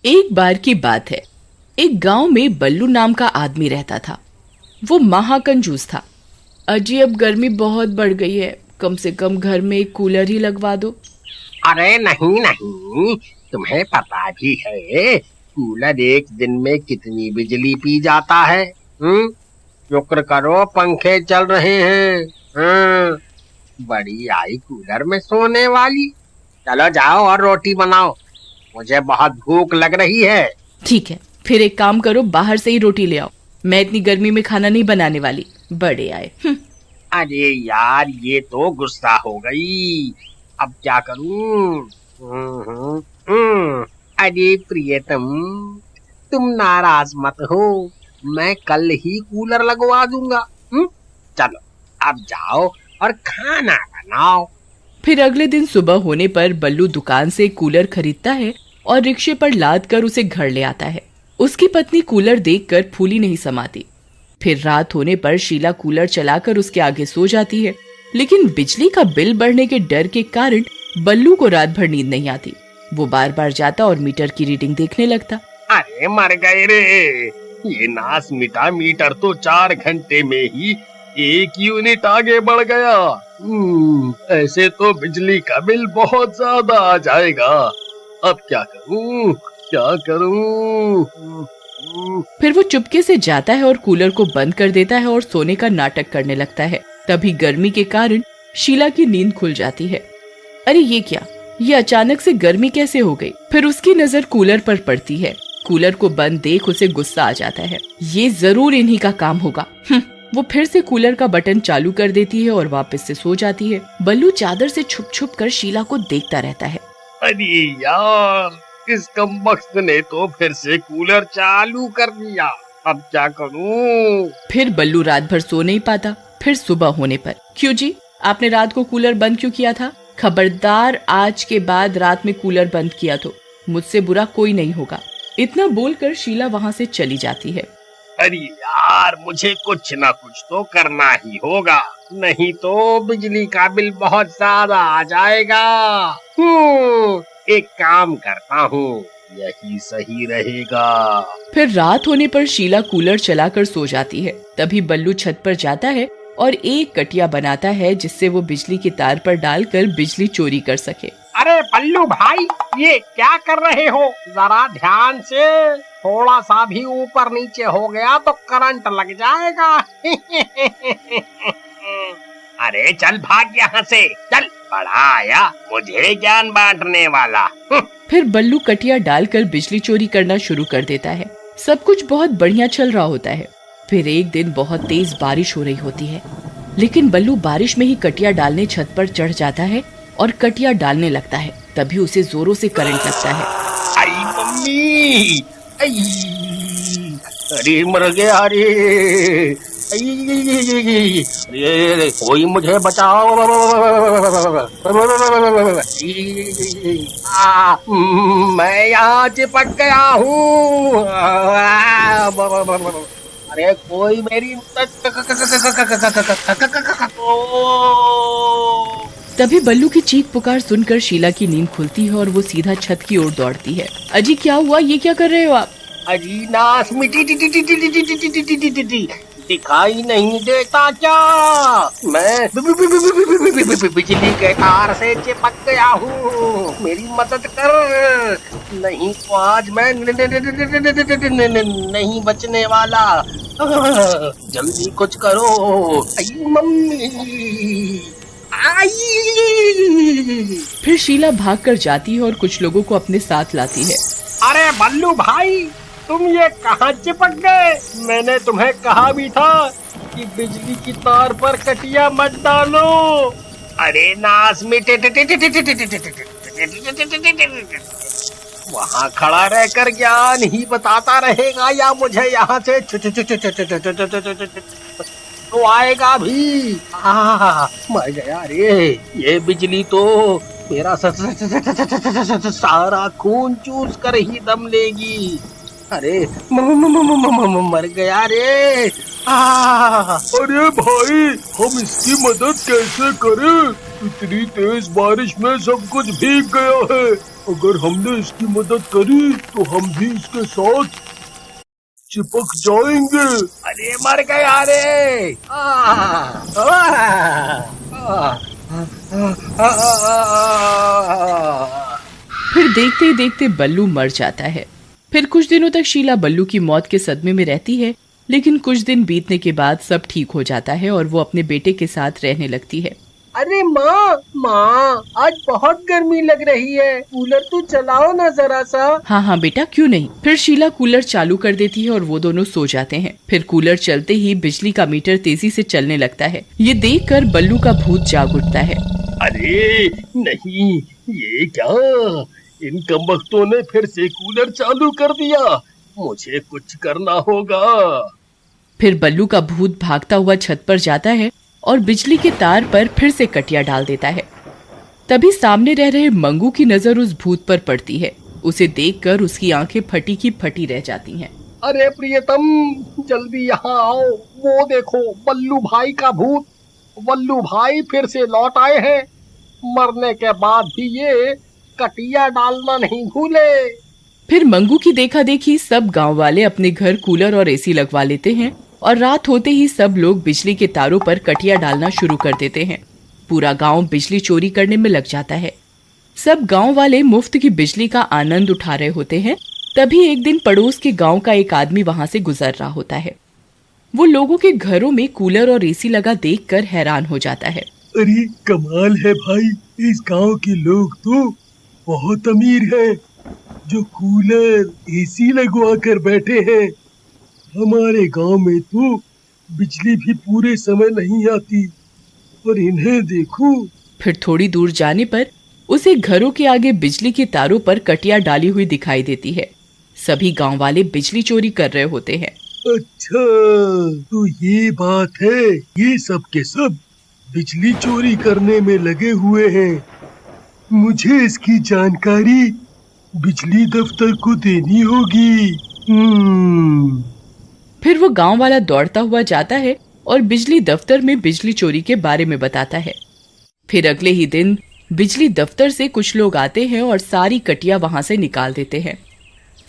एक बार की बात है। एक गांव में बल्लू नाम का आदमी रहता था। वो महाकंजूस था। अजी अब गर्मी बहुत बढ़ गई है, कम से कम घर में एक कूलर ही लगवा दो। अरे नहीं नहीं, तुम्हें पता भी है कूलर एक दिन में कितनी बिजली पी जाता है? शुक्र करो पंखे चल रहे हैं। बड़ी आई कूलर में सोने वाली। चलो जाओ और रोटी बनाओ, मुझे बहुत भूख लग रही है। ठीक है, फिर एक काम करो, बाहर से ही रोटी ले आओ। मैं इतनी गर्मी में खाना नहीं बनाने वाली। बड़े आए। अरे यार, ये तो गुस्सा हो गई। अब क्या करूं? अरे प्रियतम, तुम नाराज मत हो, मैं कल ही कूलर लगवा दूंगा। चलो अब जाओ और खाना बनाओ। फिर अगले दिन सुबह होने पर बल्लू दुकान से कूलर खरीदता है और रिक्शे पर लाद कर उसे घर ले आता है। उसकी पत्नी कूलर देखकर फूली नहीं समाती। फिर रात होने पर शीला कूलर चलाकर उसके आगे सो जाती है, लेकिन बिजली का बिल बढ़ने के डर के कारण बल्लू को रात भर नींद नहीं आती। वो बार बार जाता और मीटर की रीडिंग देखने लगता। अरे मर गए रे, ये नास मिटा मीटर तो 4 घंटे में ही 1 यूनिट आगे बढ़ गया। ऐसे तो बिजली का बिल बहुत ज्यादा आ जाएगा। अब क्या करूं, क्या करूं? फिर वो चुपके से जाता है और कूलर को बंद कर देता है और सोने का नाटक करने लगता है। तभी गर्मी के कारण शीला की नींद खुल जाती है। अरे ये क्या, ये अचानक से गर्मी कैसे हो गई? फिर उसकी नजर कूलर पर पड़ती है। कूलर को बंद देख उसे गुस्सा आ जाता है। ये जरूर इन्हीं का काम होगा। वो फिर से कूलर का बटन चालू कर देती है और वापस से सो जाती है। बल्लू चादर से छुप छुप कर शीला को देखता रहता है। अरे यार, इस कमबख्त ने तो फिर से कूलर चालू कर दिया। अब क्या करूं? फिर बल्लू रात भर सो नहीं पाता। फिर सुबह होने पर, क्यों जी, आपने रात को कूलर बंद क्यों किया था? खबरदार, आज के बाद रात में कूलर बंद किया तो मुझसे बुरा कोई नहीं होगा। इतना बोलकर शीला वहाँ से चली जाती है। अरे यार, मुझे कुछ ना कुछ तो करना ही होगा, नहीं तो बिजली का बिल बहुत ज्यादा आ जाएगा। एक काम करता हूँ, यही सही रहेगा। फिर रात होने पर शीला कूलर चलाकर सो जाती है। तभी बल्लू छत पर जाता है और एक कटिया बनाता है जिससे वो बिजली के तार पर डालकर बिजली चोरी कर सके। अरे बल्लू भाई, ये क्या कर रहे हो? जरा ध्यान से, थोड़ा सा भी ऊपर नीचे हो गया तो करंट लग जाएगा। अरे चल भाग यहाँ से, चल, बड़ा आया मुझे ज्ञान बांटने वाला। फिर बल्लू कटिया डालकर बिजली चोरी करना शुरू कर देता है। सब कुछ बहुत बढ़िया चल रहा होता है। फिर एक दिन बहुत तेज बारिश हो रही होती है, लेकिन बल्लू बारिश में ही कटिया डालने छत पर चढ़ जाता है और कटिया डालने लगता है। तभी उसे जोरों से करंट लगता है। आई मम्मी, अरे मर गया रे, अरे कोई मुझे बचाओ। मैं यहाँ चिपक गया हूँ। अरे कोई मेरी तभी बल्लू की चीख पुकार सुनकर शीला की नींद खुलती है और वो सीधा छत की ओर दौड़ती है। अजी क्या हुआ, ये क्या कर रहे हो आप? अजी नास मिटी दिखाई नहीं देता क्या? मैं बिजली के तार से चिपक गया हूँ, मेरी मदद कर, नहीं तो आज मैं नहीं बचने वाला। जल्दी कुछ करो। आई मम्मी, फिर शीला भागकर जाती है और कुछ लोगों को अपने साथ लाती है। अरे बल्लू भाई, तुम ये कहाँ चिपक गए? मैंने तुम्हें कहा भी था कि बिजली की तार पर कटिया मत डालो। अरे नास मिटे, वहाँ खड़ा रहकर ज्ञान ही बताता रहेगा या मुझे यहाँ से तो आएगा भी? मर गया रे, ये बिजली तो मेरा सारा खून चूस कर ही दम लेगी। अरे मर गया रे। अरे भाई, हम इसकी मदद कैसे करें? इतनी तेज बारिश में सब कुछ भीग गया है। अगर हमने इसकी मदद करी तो हम भी इसके साथ चिपक जाएंगे। अरे मर गया रे। आ, आ, आ, फिर देखते ही देखते बल्लू मर जाता है। फिर कुछ दिनों तक शीला बल्लू की मौत के सदमे में रहती है, लेकिन कुछ दिन बीतने के बाद सब ठीक हो जाता है और वो अपने बेटे के साथ रहने लगती है। अरे माँ आज बहुत गर्मी लग रही है, कूलर तो चलाओ ना जरा सा। हाँ बेटा, क्यों नहीं। फिर शीला कूलर चालू कर देती है और वो दोनों सो जाते हैं। फिर कूलर चलते ही बिजली का मीटर तेजी से चलने लगता है। ये देखकर बल्लू का भूत जाग उठता है। अरे नहीं, ये क्या, इन कमबख्तों ने फिर से कूलर चालू कर दिया, मुझे कुछ करना होगा। फिर बल्लू का भूत भागता हुआ छत पर जाता है और बिजली के तार पर फिर से कटिया डाल देता है। तभी सामने रह रहे मंगू की नजर उस भूत पर पड़ती है। उसे देखकर उसकी आंखें फटी की फटी रह जाती हैं। अरे प्रियतम, जल्दी यहाँ आओ, वो देखो बल्लू भाई का भूत। बल्लू भाई फिर से लौट आए हैं। मरने के बाद भी ये कटिया डालना नहीं भूले। फिर मंगू की देखा देखी सब गांव वाले अपने घर कूलर और एसी लगवा लेते हैं और रात होते ही सब लोग बिजली के तारों पर कटिया डालना शुरू कर देते हैं। पूरा गांव बिजली चोरी करने में लग जाता है। सब गांव वाले मुफ्त की बिजली का आनंद उठा रहे होते हैं। तभी एक दिन पड़ोस के गांव का एक आदमी वहां से गुजर रहा होता है। वो लोगों के घरों में कूलर और एसी लगा देखकर हैरान हो जाता है। अरे कमाल है भाई, इस गांव के लोग तो बहुत अमीर हैं, जो कूलर एसी लगवा कर बैठे हैं। हमारे गांव में तो बिजली भी पूरे समय नहीं आती, और इन्हें देखो। फिर थोड़ी दूर जाने पर उसे घरों के आगे बिजली के तारों पर कटिया डाली हुई दिखाई देती है। सभी गांव वाले बिजली चोरी कर रहे होते हैं। अच्छा, तो ये बात है, ये सब के सब बिजली चोरी करने में लगे हुए हैं। मुझे इसकी जानकारी बिजली दफ्तर को देनी होगी। फिर वो गांव वाला दौड़ता हुआ जाता है और बिजली दफ्तर में बिजली चोरी के बारे में बताता है। फिर अगले ही दिन बिजली दफ्तर से कुछ लोग आते हैं और सारी कटिया वहां से निकाल देते हैं।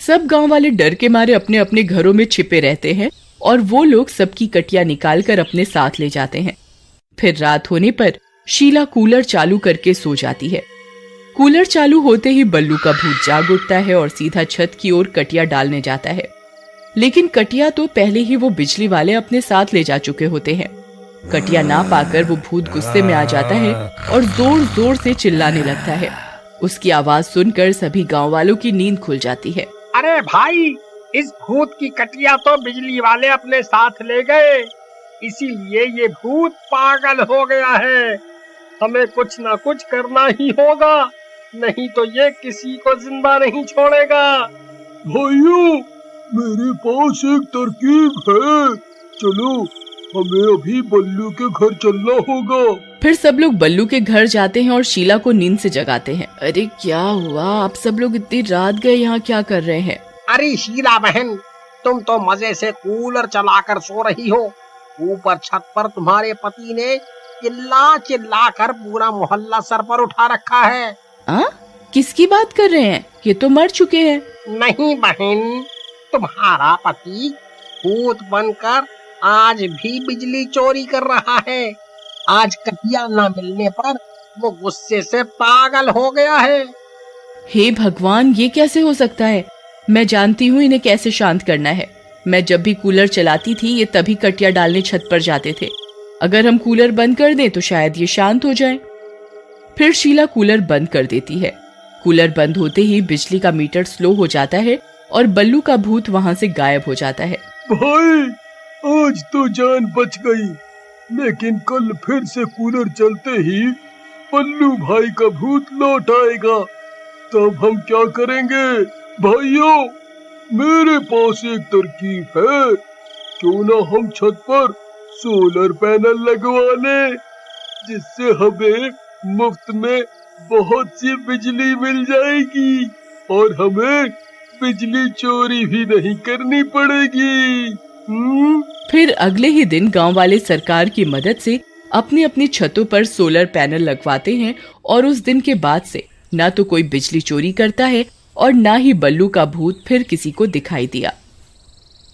सब गांव वाले डर के मारे अपने अपने घरों में छिपे रहते हैं और वो लोग सबकी कटिया निकालकर अपने साथ ले जाते हैं। फिर रात होने पर शीला कूलर चालू करके सो जाती है। कूलर चालू होते ही बल्लू का भूत जाग उठता है और सीधा छत की ओर कटिया डालने जाता है, लेकिन कटिया तो पहले ही वो बिजली वाले अपने साथ ले जा चुके होते हैं। कटिया ना पाकर वो भूत गुस्से में आ जाता है और जोर जोर से चिल्लाने लगता है। उसकी आवाज सुनकर सभी गांव वालों की नींद खुल जाती है। अरे भाई, इस भूत की कटिया तो बिजली वाले अपने साथ ले गए, इसीलिए ये भूत पागल हो गया है। हमें कुछ ना कुछ करना ही होगा, नहीं तो ये किसी को जिंदा नहीं छोड़ेगा। भाइयों, मेरे पास एक तरकीब है, चलो हमें अभी बल्लू के घर चलना होगा। फिर सब लोग बल्लू के घर जाते हैं और शीला को नींद से जगाते हैं। अरे क्या हुआ, आप सब लोग इतनी रात गए यहाँ क्या कर रहे हैं? अरे शीला बहन, तुम तो मजे से कूलर चलाकर सो रही हो। ऊपर छत पर तुम्हारे पति ने चिल्ला चिल्ला कर पूरा मोहल्ला सर पर उठा रखा है। किसकी बात कर रहे हैं? ये तो मर चुके हैं। नहीं बहन, तुम्हारा पति भूत बनकर आज भी बिजली चोरी कर रहा है। आज कटिया न मिलने पर वो गुस्से से पागल हो गया है। हे भगवान, ये कैसे हो सकता है? मैं जानती हूँ इन्हें कैसे शांत करना है। मैं जब भी कूलर चलाती थी ये तभी कटिया डालने छत पर जाते थे। अगर हम कूलर बंद कर दें तो शायद ये शांत हो जाए। फिर शीला कूलर बंद कर देती है। कूलर बंद होते ही बिजली का मीटर स्लो हो जाता है और बल्लू का भूत वहां से गायब हो जाता है। भाई, आज तो जान बच गई, लेकिन कल फिर से कूलर चलते ही बल्लू भाई का भूत लौट आएगा, तब हम क्या करेंगे? भाइयों, मेरे पास एक तरकीब है, क्यों ना हम छत पर सोलर पैनल लगवा लें, जिससे हमें मुफ्त में बहुत सी बिजली मिल जाएगी और हमें बिजली चोरी भी नहीं करनी पड़ेगी। फिर अगले ही दिन गांव वाले सरकार की मदद से अपनी अपनी छतों पर सोलर पैनल लगवाते हैं और उस दिन के बाद से ना तो कोई बिजली चोरी करता है और ना ही बल्लू का भूत फिर किसी को दिखाई दिया।